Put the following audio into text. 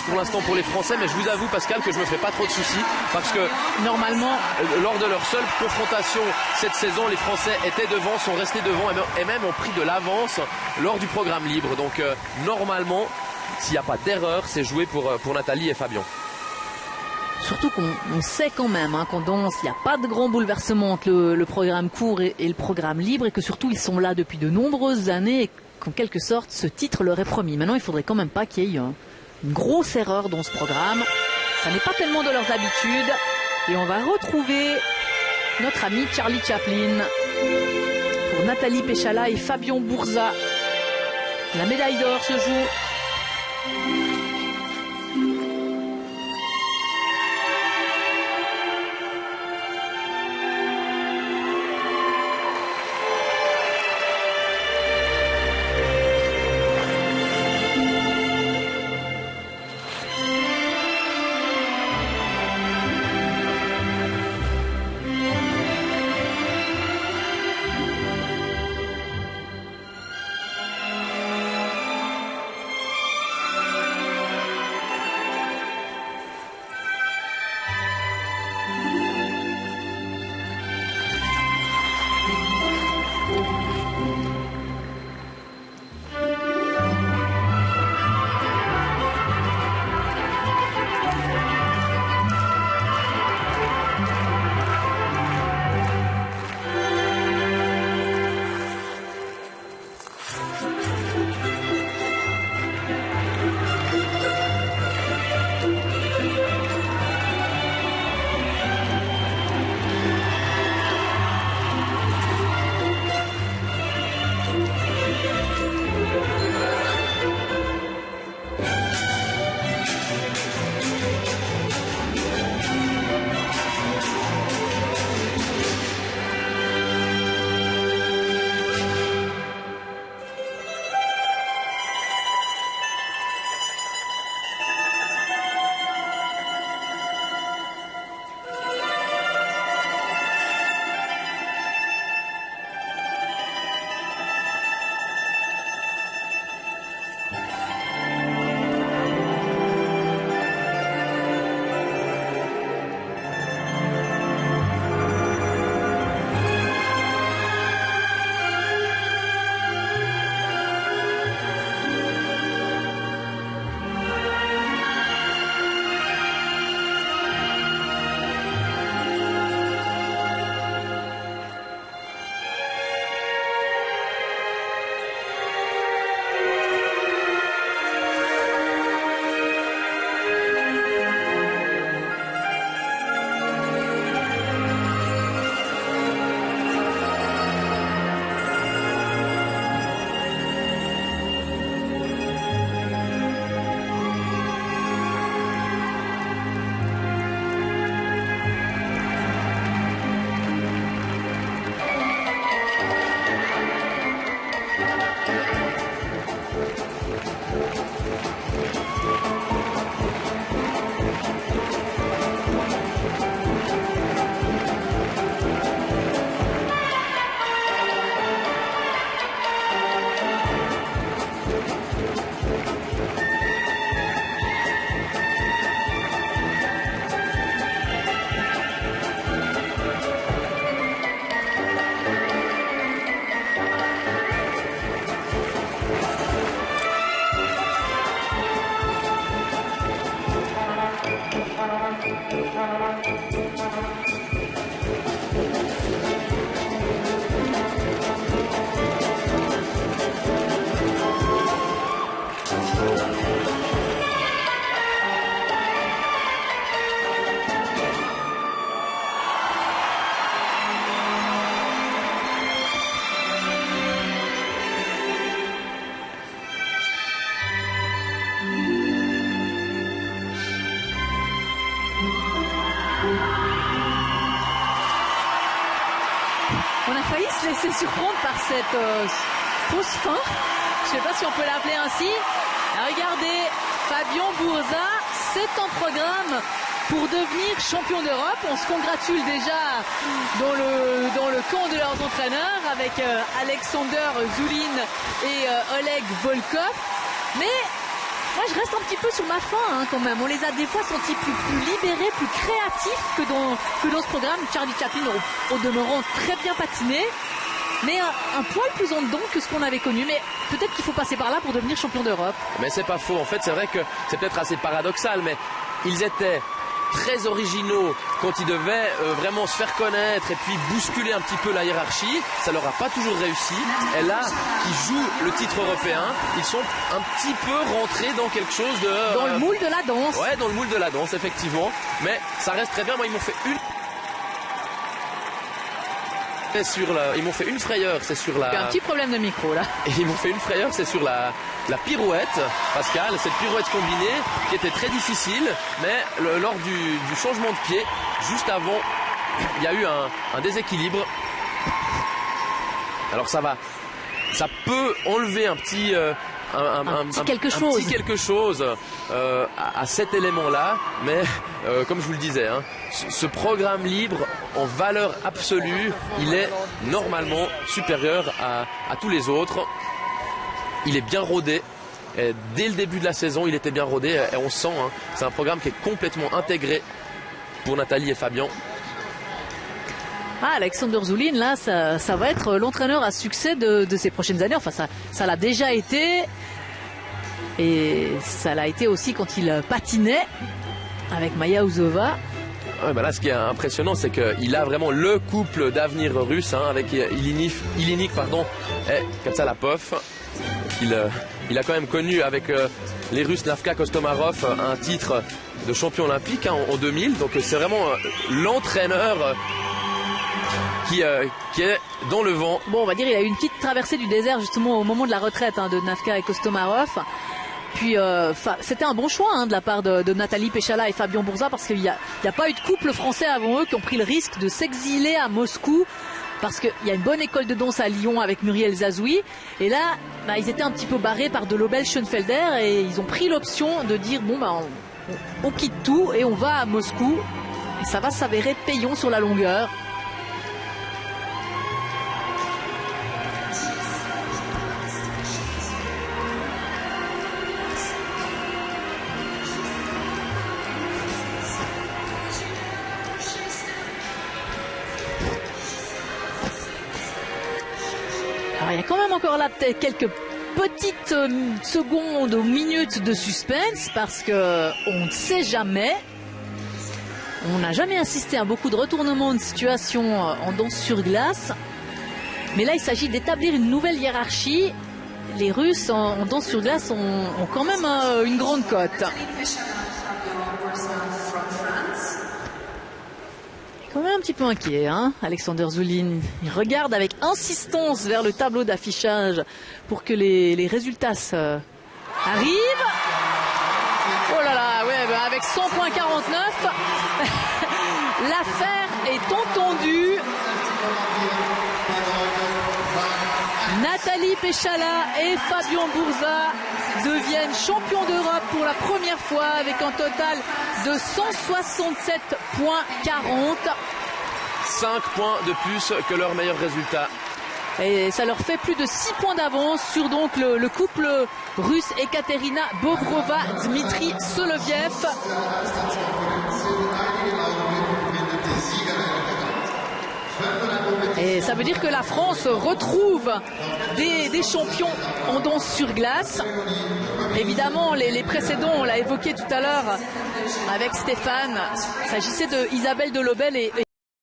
pour l'instant pour les Français, mais je vous avoue, Pascal, que je me fais pas trop de soucis parce que normalement, lors de leur seule confrontation cette saison, les Français étaient devant, sont restés devant et même ont pris de l'avance lors du programme libre. Donc normalement, s'il n'y a pas d'erreur, c'est joué pour Nathalie et Fabien. Surtout qu'on sait quand même qu'en danse, il n'y a pas de grand bouleversement entre le programme court et le programme libre, et que surtout ils sont là depuis de nombreuses années et qu'en quelque sorte ce titre leur est promis. Maintenant, il ne faudrait quand même pas qu'il y ait une grosse erreur dans ce programme. Ça n'est pas tellement de leurs habitudes. Et on va retrouver notre ami Charlie Chaplin pour Nathalie Péchala et Fabien Bourza. La médaille d'or se joue. On a failli se laisser surprendre par cette fausse fin. Je ne sais pas si on peut l'appeler ainsi. Regardez, Fabien Bourza, c'est en programme pour devenir champion d'Europe. On se congratule déjà dans le camp de leurs entraîneurs avec Alexander Zoulin et Oleg Volkov. Mais Moi, je reste un petit peu sur ma faim quand même. On les a des fois sentis plus libérés, plus créatifs que dans ce programme. Charlie Chaplin au demeurant très bien patiné, mais un poil plus en dedans que ce qu'on avait connu. Mais peut-être qu'il faut passer par là pour devenir champion d'Europe. Mais c'est pas faux. En fait, c'est vrai que c'est peut-être assez paradoxal, mais ils étaient très originaux quand ils devaient vraiment se faire connaître et puis bousculer un petit peu la hiérarchie. Ça leur a pas toujours réussi. Et là, qui jouent le titre européen, ils sont un petit peu rentrés dans quelque chose de... Dans le moule de la danse. Ouais, dans le moule de la danse, effectivement. Mais ça reste très bien. Moi, ils m'ont fait ils m'ont fait une frayeur, c'est sur la... Il y a un petit problème de micro là. Et ils m'ont fait une frayeur, c'est sur la pirouette, Pascal, cette pirouette combinée qui était très difficile, mais lors du changement de pied, juste avant, il y a eu un déséquilibre. Alors ça peut enlever un petit... un petit quelque chose à cet élément-là, mais comme je vous le disais, ce programme libre en valeur absolue, il est normalement supérieur à tous les autres. Il est bien rodé. Et dès le début de la saison, il était bien rodé et on sent, c'est un programme qui est complètement intégré pour Nathalie et Fabien. Alexander Zulin, là, ça va être l'entraîneur à succès de ces prochaines années. Enfin, ça l'a déjà été. Et ça l'a été aussi quand il patinait avec Maya Ouzova. Ouais, bah là, ce qui est impressionnant, c'est qu'il a vraiment le couple d'avenir russe avec Ilinik et Katsalapov. Il a quand même connu avec les Russes Nafka Kostomarov un titre de champion olympique en 2000. Donc c'est vraiment l'entraîneur qui est dans le vent. Bon, on va dire il a eu une petite traversée du désert justement au moment de la retraite de Nafka et Kostomarov. Puis c'était un bon choix de la part de Nathalie Péchala et Fabien Bourza, parce qu'il n'y a pas eu de couple français avant eux qui ont pris le risque de s'exiler à Moscou, parce qu'il y a une bonne école de danse à Lyon avec Muriel Zazoui. Et là, ils étaient un petit peu barrés par Delobel Schoenfelder et ils ont pris l'option de dire bon, on quitte tout et on va à Moscou. Et ça va s'avérer payant sur la longueur. Alors, il y a quand même encore là peut-être quelques petites secondes ou minutes de suspense, parce que on ne sait jamais. On n'a jamais assisté à beaucoup de retournements de situation en danse sur glace. Mais là, il s'agit d'établir une nouvelle hiérarchie. Les Russes en danse sur glace ont quand même une grande cote. Quand même un petit peu inquiet, Alexander Zulin. Il regarde avec insistance vers le tableau d'affichage pour que les résultats arrivent. Oh là là, ouais, avec 100,49, l'affaire est entendue. Nathalie Péchala et Fabien Bourza deviennent champions d'Europe pour la première fois avec un total de 167,40. 5 points de plus que leur meilleur résultat. Et ça leur fait plus de 6 points d'avance sur donc le couple russe Ekaterina Bobrova-Dmitri Soloviev. Et ça veut dire que la France retrouve des champions en danse sur glace. Évidemment, les précédents, on l'a évoqué tout à l'heure avec Stéphane, il s'agissait de Isabelle Delobel et